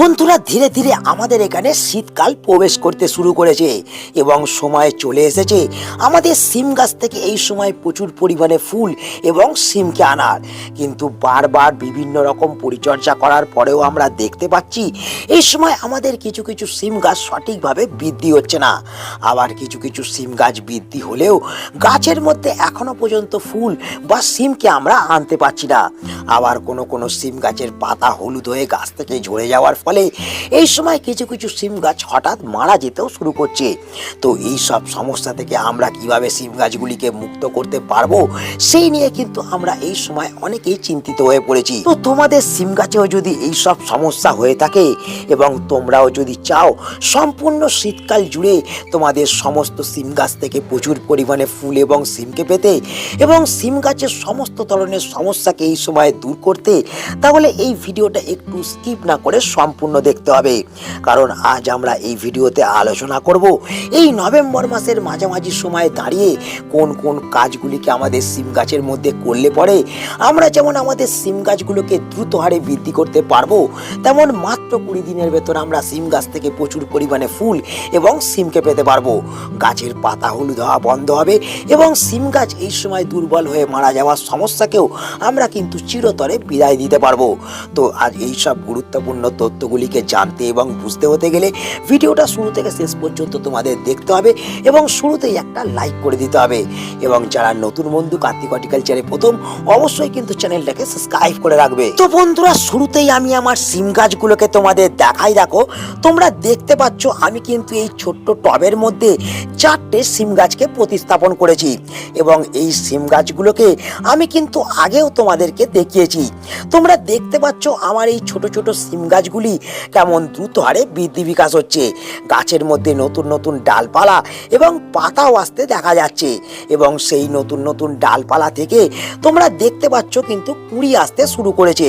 বন্ধুরা ধীরে ধীরে আমাদের এখানে শীতকাল প্রবেশ করতে শুরু করেছে এবং সময় চলে এসেছে আমাদের সিম গাছ থেকে এই সময় প্রচুর পরিমাণে ফুল এবং সিমকে আনার। কিন্তু বারবার বিভিন্ন রকম পরিচর্যা করার পরেও আমরা দেখতে পাচ্ছি এই সময় আমাদের কিছু কিছু সিম গাছ সঠিকভাবে বৃদ্ধি হচ্ছে না, আবার কিছু কিছু সিম গাছ বৃদ্ধি হলেও গাছের মধ্যে এখনো পর্যন্ত ফুল বা সিমকে আমরা আনতে পারছি না। আবার কোনো কোনো সিম গাছের পাতা হলুদ হয়ে গাছ থেকে ঝরে যাওয়ার ফলে এই সময় কিছু কিছু সিম গাছ হঠাৎ মারা যেতেও শুরু করছে। তো এই সব সমস্যা থেকে আমরা কিভাবে সিম গাছগুলিকে মুক্ত করতে পারবো সেই নিয়ে কিন্তু আমরা এই সময় অনেকেই চিন্তিত হয়ে পড়েছি। তো তোমাদের সিম গাছেও যদি এই সব সমস্যা হয়ে থাকে এবং তোমরাও যদি চাও সম্পূর্ণ শীতকাল জুড়ে তোমাদের সমস্ত সিম গাছ থেকে প্রচুর পরিমাণে ফুল এবং সিমকে পেতে এবং সিম গাছের সমস্ত ধরনের সমস্যাকে এই সময় দূর করতে, তাহলে এই ভিডিওটা একটু স্কিপ না করে সম্পূর্ণ দেখতে হবে। কারণ আজ আমরা এই ভিডিওতে আলোচনা করব এই নভেম্বর মাসের মাঝামাঝি সময়ে দাঁড়িয়ে কোন কোন কাজগুলিকে আমাদের সিম গাছের মধ্যে করলে পরে আমরা যেমন আমাদের সিম গাছগুলোকে দ্রুত হারে বৃদ্ধি করতে পারবো, তেমন মাত্র 20 দিনের ভেতর আমরা সিম গাছ থেকে প্রচুর পরিমাণে ফুল এবং সিমকে পেতে পারবো। গাছের পাতা হলুদ হওয়া বন্ধ হবে এবং সিম গাছ এই সময় দুর্বল হয়ে মারা যাওয়ার সমস্যাকেও আমরা কিন্তু চিরতরে বিদায় দিতে পারবো। তো আজ এই সব গুরুত্বপূর্ণ তথ্যগুলিকে জানতে এবং বুঝতে হতে গেলে ভিডিওটা শুরু থেকে শেষ পর্যন্ত তোমাদের দেখতে হবে এবং শুরুতেই একটা লাইক করে দিতে হবে। এবং যারা নতুন বন্ধু কার্তিক হর্টিকালচারে প্রথম, অবশ্যই কিন্তু চ্যানেলটাকে সাবস্ক্রাইব করে রাখবে। তো বন্ধুরা শুরুতেই আমি আমার সিম গাছগুলোকে তোমাদের দেখাই। দেখো তোমরা দেখতে পাচ্ছ আমি কিন্তু এই ছোট্ট টবের মধ্যে 4টে সিম গাছকে প্রতিস্থাপন করেছি এবং এই সিম গাছগুলোকে আমি কিন্তু আগেও তোমাদেরকে দেখিয়েছি। তোমরা দেখতে পাচ্ছ আমার এই ছোট ছোট সিম গাছগুলি কেমন দ্রুত হারে বৃদ্ধি বিকাশ হচ্ছে। গাছের মধ্যে নতুন নতুন ডালপালা এবং পাতাও আসতে দেখা যাচ্ছে এবং সেই নতুন নতুন ডালপালা থেকে তোমরা দেখতে পাচ্ছ কিন্তু কুঁড়ি আসতে শুরু করেছে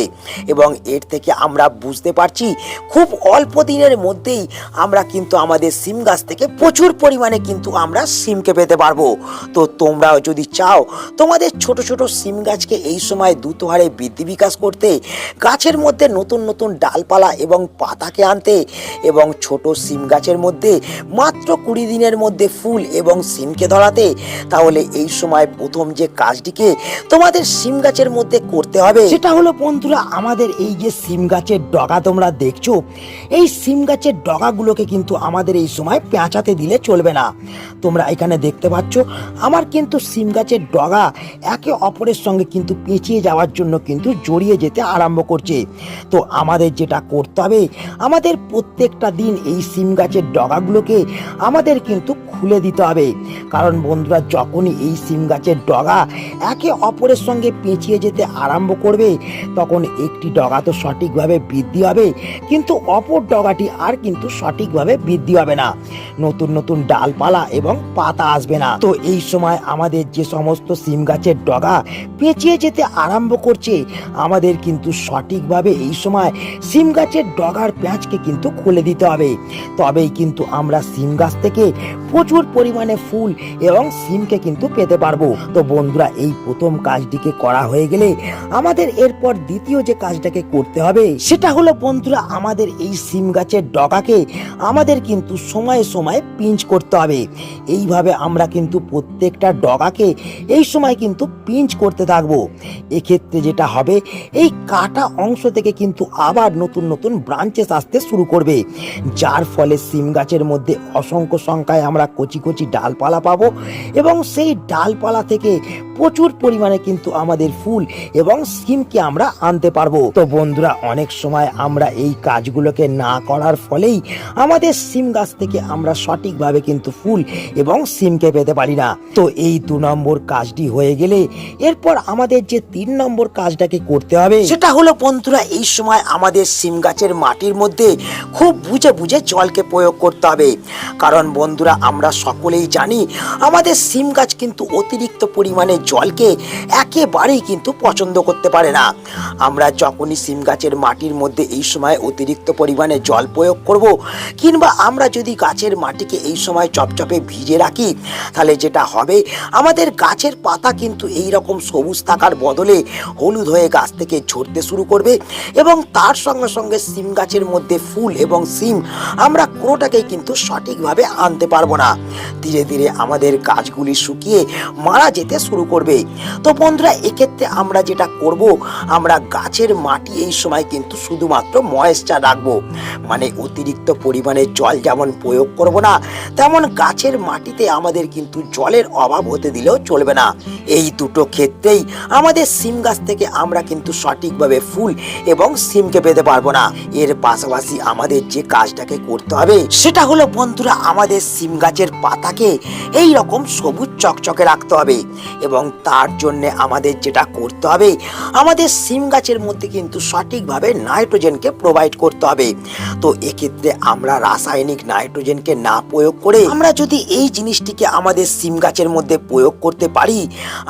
এবং এর থেকে আমরা বুঝতে পারছি খুব অল্প দিনের মধ্যেই আমরা কিন্তু আমাদের সিম গাছ থেকে প্রচুর পরিমাণে কিন্তু আমরা সিমকে পেতে পারবো। তো তোমরাও যদি চাও তোমাদের ছোট ছোট সিম গাছকে এই সময় দ্রুত হারে বৃদ্ধি বিকাশ করতে, গাছের মধ্যে নতুন নতুন ডালপালা এবং পাতাকে আনতে এবং ছোট সিম গাছের মধ্যে মাত্র 20 দিনের মধ্যে ফুল এবং সিমকে ধরাতে, তাহলে এই সময় প্রথম যে কাজটিকে তোমাদের সিম গাছের মধ্যে করতে হবে সেটা হলো বন্ধুরা আমাদের এই যে সিম গাছের ডগা তোমরা দেখছো, এই সিম গাছের ডগাগুলোকে কিন্তু আমাদের এই সময় পেঁচাতে দিলে চলবে না। তোমরা এখানে দেখতে পাচ্ছ আমার কিন্তু সিম গাছের ডগা একে অপরের সঙ্গে কিন্তু পেঁচিয়ে যাওয়ার জন্য কিন্তু জড়িয়ে যেতে আরম্ভ করছে। তো আমাদের যেটা করতে হবে, আমাদের প্রত্যেকটা দিন এই সিম গাছের ডগাগুলোকে আমাদের কিন্তু খুলে দিতে হবে। কারণ বন্ধুরা যখনই এই সিম গাছের ডগা একে অপরের সঙ্গে পেঁচিয়ে যেতে আরম্ভ করবে, তখন একটি ডগা তো সঠিকভাবে বৃদ্ধি হবে কিন্তু অপর ডগাটি আর কিন্তু সঠিকভাবে বৃদ্ধি হবে না, নতুন নতুন ডালপালা এবং পাতা আসবে না। তো এই সময় আমাদের যে সমস্ত সিম গাছের ডগা পেঁচিয়ে যেতে আরম্ভ করছে, আমাদের কিন্তু সঠিকভাবে এই সময় সিম গাছের ডগার প্যাঁচকে কিন্তু খুলে দিতে হবে। তবেই কিন্তু আমরা সিম গাছ থেকে প্রচুর পরিমাণে ফুল এবং সিমকে কিন্তু পেতে পারবো। তো বন্ধুরা এই প্রথম কাজটিকে করা হয়ে গেলে আমাদের এরপর দ্বিতীয় যে কাজটাকে করতে হবে সেটা হলো বন্ধুরা আমাদের এই সিম গাছের ডগাকে আমাদের কিন্তু সময়ে সময়ে পিঞ্চ করতে হবে। এইভাবে আমরা কিন্তু প্রত্যেকটা ডগাকে এই সময় কিন্তু পিঞ্চ করতে থাকবো। এক্ষেত্রে যেটা হবে, এই কাটা অংশ থেকে কিন্তু আবার নতুন নতুন ব্রাঞ্চেস আসতে শুরু করবে, যার ফলে সিম গাছের মধ্যে অসংখ্য সংখ্যায় আমরা কচি কচি ডালপালা পাবো এবং সেই ডালপালা থেকে প্রচুর পরিমাণে কিন্তু আমাদের ফুল এবং সিমকে আমরা আনতে পারবো। তো বন্ধুরা অনেক সময় আমরা এই কাজগুলোকে না করার ফলেই আমাদের সিম গাছ থেকে আমরা সঠিকভাবে কিন্তু ফুল এবং সিমকে পেতে পারি না। তো এই 2 নম্বর কাজটি হয়ে গেলে এরপর আমাদের যে 3 নম্বর কাজটাকে করতে হবে সেটা হলো বন্ধুরা এই সময় আমাদের সিম গাছের মাটির মধ্যে খুব বুঝে বুঝে জলকে প্রয়োগ করতে হবে। কারণ বন্ধুরা আমরা সকলেই জানি আমাদের সিম গাছ কিন্তু অতিরিক্ত পরিমাণে জলকে একেবারেই কিন্তু পছন্দ করতে পারে না। আমরা যখনই সিম গাছের মাটির মধ্যে এই সময় অতিরিক্ত পরিমাণে জল প্রয়োগ করব, কিংবা আমরা যদি গাছের মাটিকে এই সময় চপচপে ভিজে রাখি, তাহলে যেটা হবে আমাদের গাছের পাতা কিন্তু এই রকম সবুজ থাকার বদলে হলুদ হয়ে গাছ থেকে ঝরতে শুরু করবে এবং তার সঙ্গে সঙ্গে সিম গাছের মধ্যে ফুল এবং সিম আমরা কোনোটাকেই কিন্তু সঠিকভাবে আনতে পারবো না। ধীরে ধীরে আমাদের গাছগুলি শুকিয়ে মারা যেতে শুরু করবে। তো বন্ধুরা, এক্ষেত্রে আমরা যেটা করব, আমরা গাছের মাটি এই সময় কিন্তু শুধুমাত্র ময়েশ্চার রাখবো, মানে অতিরিক্ত পরিমাণে জল যেমন প্রয়োগ করব না, তেমন গাছের মাটিতে আমাদের কিন্তু জলের অভাব হতে দিলেও চলবে না। এই দুটো ক্ষেত্রেই আমাদের সিম গাছ থেকে আমরা কিন্তু সঠিকভাবে ফুল এবং সিমকে পেতে পারবো না। এর পাশাপাশি আমাদের যে কাজটাকে করতে হবে সেটা হলো বন্ধুরা, আমাদের সিম গাছের পাতাকে এই রকম সবুজ চকচকে রাখতে হবে এবং তার জন্য আমাদের যেটা করতে হবে, আমাদের সিম গাছের মধ্যে কিন্তু সঠিকভাবে নাইট্রোজেনকে প্রোভাইড করতে হবে। তো এক্ষেত্রে আমরা রাসায়নিক নাইট্রোজেনকে না প্রয়োগ করে আমরা যদি এই জিনিসটিকে আমাদের সিম গাছের মধ্যে প্রয়োগ করতে পারি,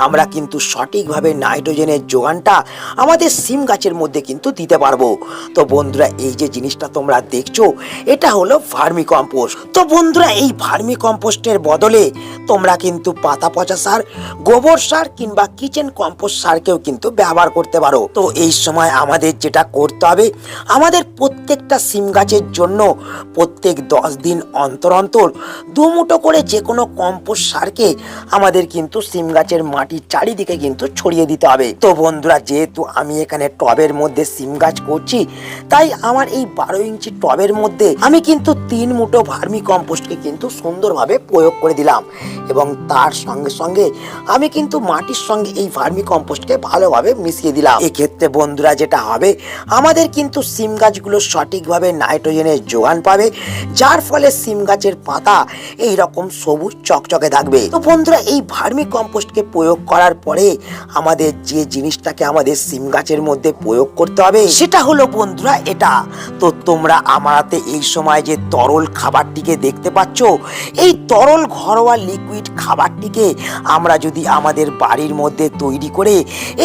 আমরা কিন্তু সঠিকভাবে নাইট্রোজেনের যোগানটা আমাদের সিম গাছের মধ্যে কিন্তু দিতে পারবো। তো বন্ধুরা, এই যে জিনিসটা তোমরা দেখছো, এটা হলো ভার্মি কম্পোস্ট। তো বন্ধুরা, এই ভার্মি কম্পোস্টের বদলে তোমরা কিন্তু পাতা পচা সার, গোবর সার কিংবা কিচেন কম্পোস্ট সারকেও কিন্তু ব্যবহার করতে পারো। তো এই সময় আমাদের যেটা করতে হবে, আমাদের প্রত্যেকটা সিম গাছের জন্য প্রত্যেক 10 দিন অন্তর অন্তর 2 মুঠো করে যে কোনো কম্পোস্ট সারকে আমাদের কিন্তু সিম গাছের মাটির চারিদিকে কিন্তু ছড়িয়ে দিতে হবে। তো বন্ধুরা, যেহেতু আমি এখানে টবের মধ্যে সিম গাছ করছি, তাই আমার এই 12 ইঞ্চি টবের মধ্যে আমি কিন্তু 3 মুঠো ভার্মি কম্পোস্টকে কিন্তু সুন্দরভাবে প্রয়োগ করে দিলাম এবং তার সঙ্গে সঙ্গে আমি কিন্তু মাটির সঙ্গে এই ভার্মি কম্পোস্টকে ভালোভাবে মিশিয়ে দিলাম। এক্ষেত্রে বন্ধুরা, যেটা হবে আমাদের কিন্তু সিম গাছগুলো সঠিকভাবে নাইট্রোজেনের যোগান পাবে, যার ফলে সিম গাছের পাতা এই রকম সবুজ চকচকে থাকবে। তো বন্ধুরা, এই ভার্মি কম্পোস্টকে প্রয়োগ করার পরে আমাদের যে জিনিসটাকে আমাদের সিম গাছের মধ্যে প্রয়োগ করতে হবে সেটা হলো বন্ধুরা এটা। তো তোমরা আমার হাতে এই সময় যে তরল খাবারটিকে দেখতে পাচ্ছ, এই তরল ঘরোয়া লিকুইড খাবারটিকে আমরা যদি আমাদের বাড়ির মধ্যে তৈরি করে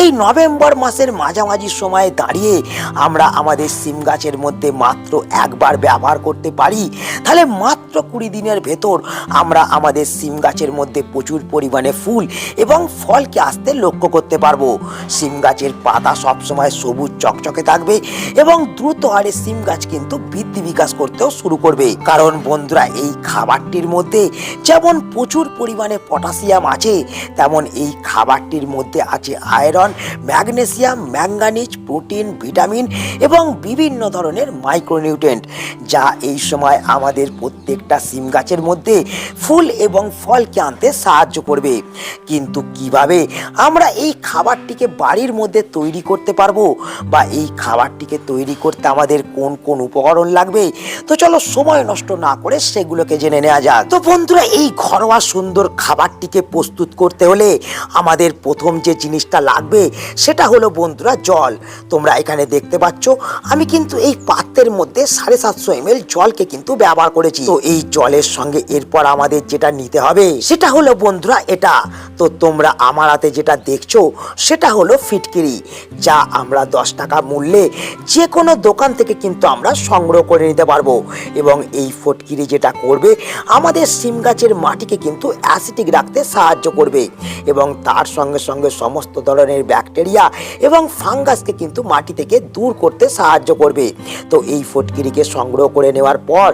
এই নভেম্বর মাসের মাঝামাঝি সময়ে দাঁড়িয়ে আমরা আমাদের সিম গাছের মধ্যে মাত্র একবার ব্যবহার করতে পারি, তাহলে মাত্র 20 দিনের ভেতর আমরা আমাদের সিম গাছের মধ্যে প্রচুর পরিমাণে ফুল এবং ফলকে আসতে লক্ষ্য করতে পারবো। সিম গাছের পাতা সবসময় সবুজ চকচকে থাকবে এবং দ্রুত হারে সিম গাছ কিন্তু বৃদ্ধি বিকাশ করতেও শুরু করবে। কারণ বন্ধুরা, এই খাবারটির মধ্যে যেমন প্রচুর পরিমাণে পটাশিয়াম আছে, তেমন এই খাবারটির মধ্যে আছে iron, magnesium, manganese, protein, vitamin এবং বিভিন্ন ধরনের মাইক্রোনিউট্রিয়েন্ট, যা এই সময় আমাদের প্রত্যেকটা সিম গাছের মধ্যে ফুল এবং ফলকে আনতে সাহায্য করবে। কিন্তু কিভাবে আমরা এই খাবারটিকে বাড়ির মধ্যে তৈরি করতে পারবো বা এই খাবারটিকে তৈরি করতে আমাদের কোন কোন উপকরণ লাগবে, তো চলো সময় নষ্ট না করে সেগুলোকে জেনে নেওয়া যাক। তো বন্ধুরা, এই ঘরোয়া সুন্দর খাবারটিকে প্রস্তুত করতে হলে আমাদের প্রথম যে জিনিসটা লাগবে সেটা হলো বন্ধুরা জল। তোমরা এখানে দেখতে পাচ্ছ আমি কিন্তু এই পাত্রের মধ্যে 750 ml জলকে কিন্তু ব্যবহার করেছি। তো এই জলের সঙ্গে এরপর আমাদের যেটা নিতে হবে সেটা হলো বন্ধুরা এটা। তো তোমরা আমার হাতে যেটা দেখছো সেটা হলো ফিটকিরি, যা আমরা 10 টাকা মূল্যে যে কোনো দোকান থেকে কিন্তু আমরা সংগ্রহ করে নিতে পারবো। এবং এই ফটকিরি যেটা করবে আমাদের সিম গাছের মাটিকে কিন্তু অ্যাসিডিক রাখতে সাহায্য করবে এবং তার সঙ্গে সঙ্গে সমস্ত ধরনের ব্যাকটেরিয়া এবং ফাঙ্গাসকে কিন্তু মাটি থেকে দূর করতে সাহায্য করবে। তো এই ফটকিরিকে সংগ্রহ করে নেওয়ার পর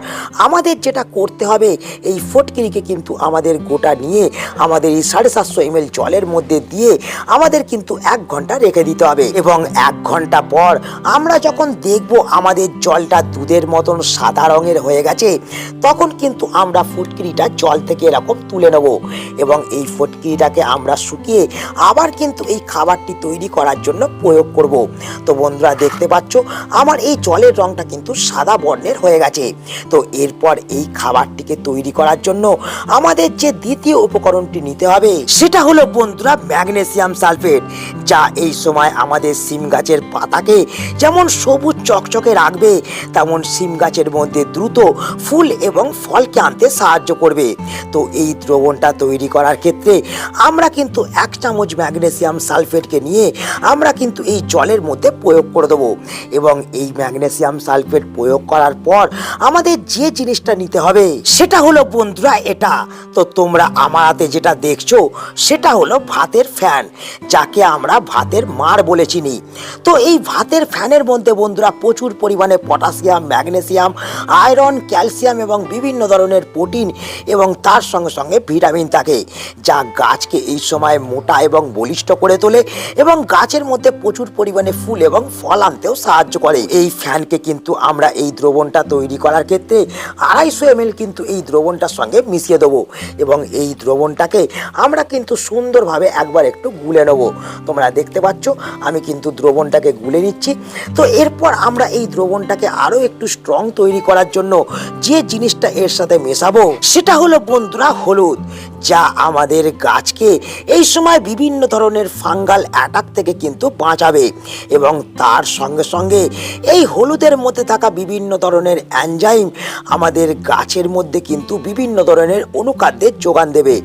আমাদের যেটা করতে হবে, এই ফটকিরিকে কিন্তু আমাদের গোটা নিয়ে আমাদের এই 750 ml জলের মধ্যে দিয়ে আমাদের কিন্তু 1 ঘন্টা রেখে দিতে হবে এবং 1 ঘন্টা পর আমরা যখন দেখব আমাদের জলটা দুধের মতন সাদা রঙের হয়ে গেছে, তখন কিন্তু আমরা ফটকিরিটা জল থেকে এরকম তুলে নেব এবং এই ফটকিরিটাকে আমরা শুকিয়ে আবার কিন্তু এই খাবারটি তৈরি করার জন্য প্রয়োগ করব। তো বন্ধুরা, দেখতে পাচ্ছ আমার এই জলের রংটা কিন্তু সাদা বর্ণের হয়ে গেছে। তো এরপর এই খাবারটিকে তৈরি করার জন্য আমাদের যে দ্বিতীয় উপকরণটি নিতে হবে সেটা হলো বন্ধুরা ম্যাগনেসিয়াম সালফেট, যা এই সময় আমাদের সিম গাছের পাতাকে যেমন সবুজ চকচকে রাখবে, তেমন সিম গাছের মধ্যে দ্রুত ফুল এবং ফলকে আনতে সাহায্য করবে। তো এই দ্রবণটা তৈরি করার ক্ষেত্রে আমরা কিন্তু 1 চামচ ম্যাগনেসিয়াম সালফেটকে নিয়ে আমরা কিন্তু এই জলের মধ্যে প্রয়োগ করে দেবো। এবং এই ম্যাগনেসিয়াম সালফেট প্রয়োগ করার পর আমাদের যে জিনিসটা নিতে হবে সেটা হলো বন্ধুরা এটা। তো তোমরা আমার হাতে যেটা দেখছো সেটা হলো ভাতের ফ্যান, যাকে আমরা ভাতের মার বলে চিনি। তো এই ভাতের ফ্যানের মধ্যে বন্ধুরা প্রচুর পরিমাণে পটাশিয়াম, ম্যাগনেসিয়াম, আয়রন, ক্যালসিয়াম এবং বিভিন্ন ধরনের প্রোটিন এবং তার সঙ্গে সঙ্গে ভিটামিন থাকে, যা গাছকে এই সময় মোটা এবং বলিষ্ঠ করে তোলে এবং গাছের মধ্যে প্রচুর পরিমাণে ফুল এবং ফল আনতেও সাহায্য করে। এই ফ্যানকে কিন্তু আমরা এই দ্রবণটা তৈরি করার ক্ষেত্রে 250 ml কিন্তু এই দ্রবণটার সঙ্গে মিশিয়ে দেবো এবং এই দ্রবণটাকে আমরা কিন্তু সুন্দরভাবে একবার একটু গুলে নেবো। তোমরা দেখতে পাচ্ছ আমি কিন্তু দ্রবণটাকে গুলে নিচ্ছি। তো এরপর আমরা এই দ্রবণটাকে আরও একটু স্ট্রং তৈরি করার জন্য যে জিনিসটা এর সাথে মেশাবো সেটা হলো বন্ধুরা হলুদ, যা আমাদের গাছকে এই সময় বিভিন্ন ধরনের ফাঙ্গাল অ্যাটাক থেকে কিন্তু বাঁচাবে এবং তার সঙ্গে সঙ্গে এই হলুদের মধ্যে থাকা বিভিন্ন ধরনের এনজাইম আমাদের গাছের মধ্যে কিন্তু বিভিন্ন ধরনের অনুখাদ্যের যোগান দেবে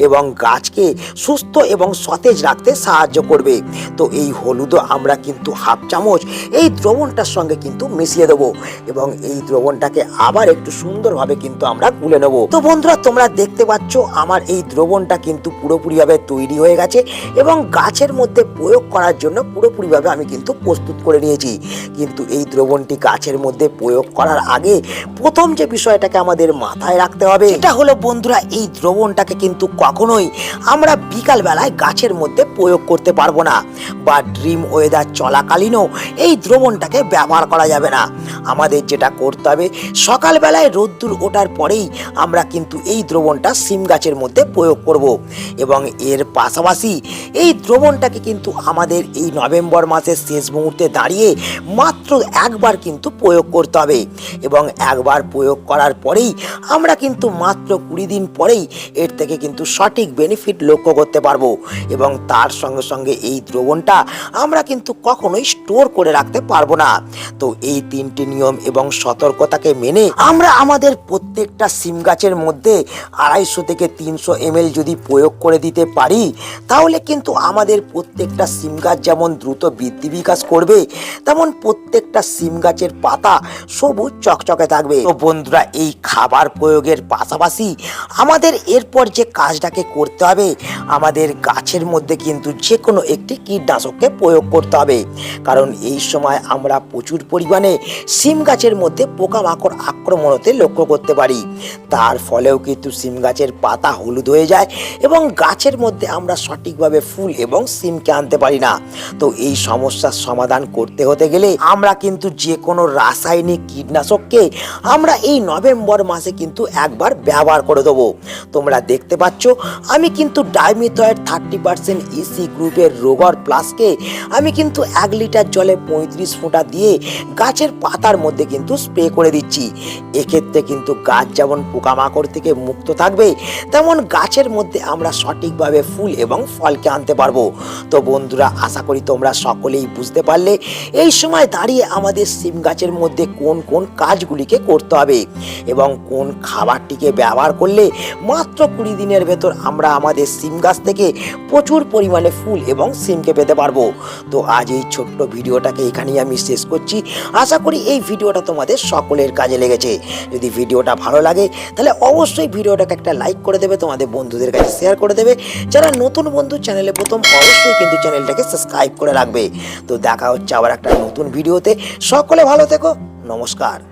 এবং গাছকে সুস্থ এবং সতেজ রাখতে সাহায্য করবে। তো এই হলুদও আমরা কিন্তু 1/2 চামচ এই দ্রবণটার সঙ্গে কিন্তু মিশিয়ে দেবো এবং এই দ্রবণটাকে আবার একটু সুন্দরভাবে কিন্তু আমরা গুলে নেব। তো বন্ধুরা তোমরা দেখতে পাচ্ছ আমার এই দ্রবণটা কিন্তু পুরোপুরিভাবে তৈরি হয়ে গেছে এবং গাছের মধ্যে প্রয়োগ করার জন্য পুরোপুরিভাবে আমি কিন্তু প্রস্তুত করে নিয়েছি। কিন্তু এই দ্রবণটি গাছের মধ্যে প্রয়োগ করার আগে প্রথম যে বিষয়টাকে আমাদের মাথায় রাখতে হবে সেটা হলো বন্ধুরা এই দ্রবণটাকে কিন্তু কখনোই আমরা বিকাল বেলায় গাছের মধ্যে প্রয়োগ করতে পারবো না বা ড্রিম ওয়েদার চলাকালীনও এই দ্রবণটাকে ব্যবহার করা যাবে না। আমাদের যেটা করতে হবে সকালবেলায় রোদ্দুর ওঠার পরেই আমরা কিন্তু এই দ্রবণটা সিম গাছের মধ্যে প্রয়োগ করব এবং এর পাশাপাশি এই দ্রবণটাকে কিন্তু আমাদের এই নভেম্বর মাসের শেষ মুহূর্তে দাঁড়িয়ে মাত্র একবার কিন্তু প্রয়োগ করতে হবে এবং একবার প্রয়োগ করার পরেই আমরা কিন্তু মাত্র 20 দিন পরেই এর থেকে কিন্তু সঠিক বেনিফিট লক্ষ্য করতে পারবো এবং তার সঙ্গে সঙ্গে এই দ্রবণটা আমরা কিন্তু কখনোই স্টোর করে রাখতে পারবো না। তো এই 3টি নিয়ম এবং সতর্কতাকে মেনে আমরা আমাদের প্রত্যেকটা সিম গাছের মধ্যে 250 থেকে 300 ml যদি প্রয়োগ করে দিতে পারি তাহলে কিন্তু আমাদের প্রত্যেকটা সিম গাছ যেমন দ্রুত বৃদ্ধি বিকাশ করবে তেমন প্রত্যেকটা সিম গাছের পাতা সবুজ চকচকে থাকবে। তো বন্ধুরা এই খাবার প্রয়োগের পাশাপাশি আমাদের এরপর যে কাজটাকে করতে হবে আমাদের গাছের মধ্যে কিন্তু যে কোনো একটি কীটনাশককে প্রয়োগ করতে হবে, কারণ এই সময় আমরা প্রচুর পরিমাণে সিম গাছের মধ্যে পোকামাকড় আক্রমণ হতে লক্ষ্য করতে পারি। তার ফলেও কিন্তু সিম গাছের পাতা হলুদ হয়ে যায় এবং গাছের মধ্যে আমরা সঠিকভাবে ফুল এবং সিমকে আনতে পারি না। তো এই সমস্যার সমাধান করতে হতে গেলে আমরা কিন্তু যে কোনো রাসায়নিক কীটনাশককে আমরা এই নভেম্বর মাসে কিন্তু একবার ব্যবহার করে দেবো। তোমরা দেখতে পাচ্ছ আমি কিন্তু ডাইমিথয়েড 30% ইসি গ্রুপের রোগর প্লাসকে আমি কিন্তু 1 লিটার জলে 35 ফোঁটা দিয়ে গাছের পাতার মধ্যে কিন্তু স্প্রে করে দিচ্ছি। এক্ষেত্রে কিন্তু গাছ যেমন পোকামাকড় থেকে মুক্ত থাকবে তেমন গাছের মধ্যে আমরা সঠিকভাবে ফুল এবং ফলকে আনতে পারবো। তো বন্ধুরা আশা করি তোমরা সকলেই বুঝতে পারলে এই সময় দাঁড়িয়ে আমাদের সিম গাছের মধ্যে কোন কোন কাজগুলিকে করতে হবে এবং কোন খাবারটিকে ব্যবহার করলে মাত্র 20 দিনের ভেতর আমরা আমাদের সিম গাছ থেকে প্রচুর পরিমাণে ফুল এবং সিমকে পেতে পারবো। তো আজ এই ছোট্ট ভিডিওটাকে এখানেই আমি শেষ করছি। আশা করি এই ভিডিওটা তোমাদের সকলের কাজে লেগেছে। যদি ভিডিওটা ভালো লাগে তাহলে অবশ্যই ভিডিওটাকে একটা লাইক করে দেবে, তোমাদের বন্ধুদের কাছে শেয়ার করে দেবে। যারা নতুন বন্ধু চ্যানেলে প্রথম অবশ্যই কিন্তু চ্যানেলটাকে সাবস্ক্রাইব করে রাখবে। তো দেখা হচ্ছে আবার একটা নতুন ভিডিওতে। সকলে ভালো থেকো, নমস্কার।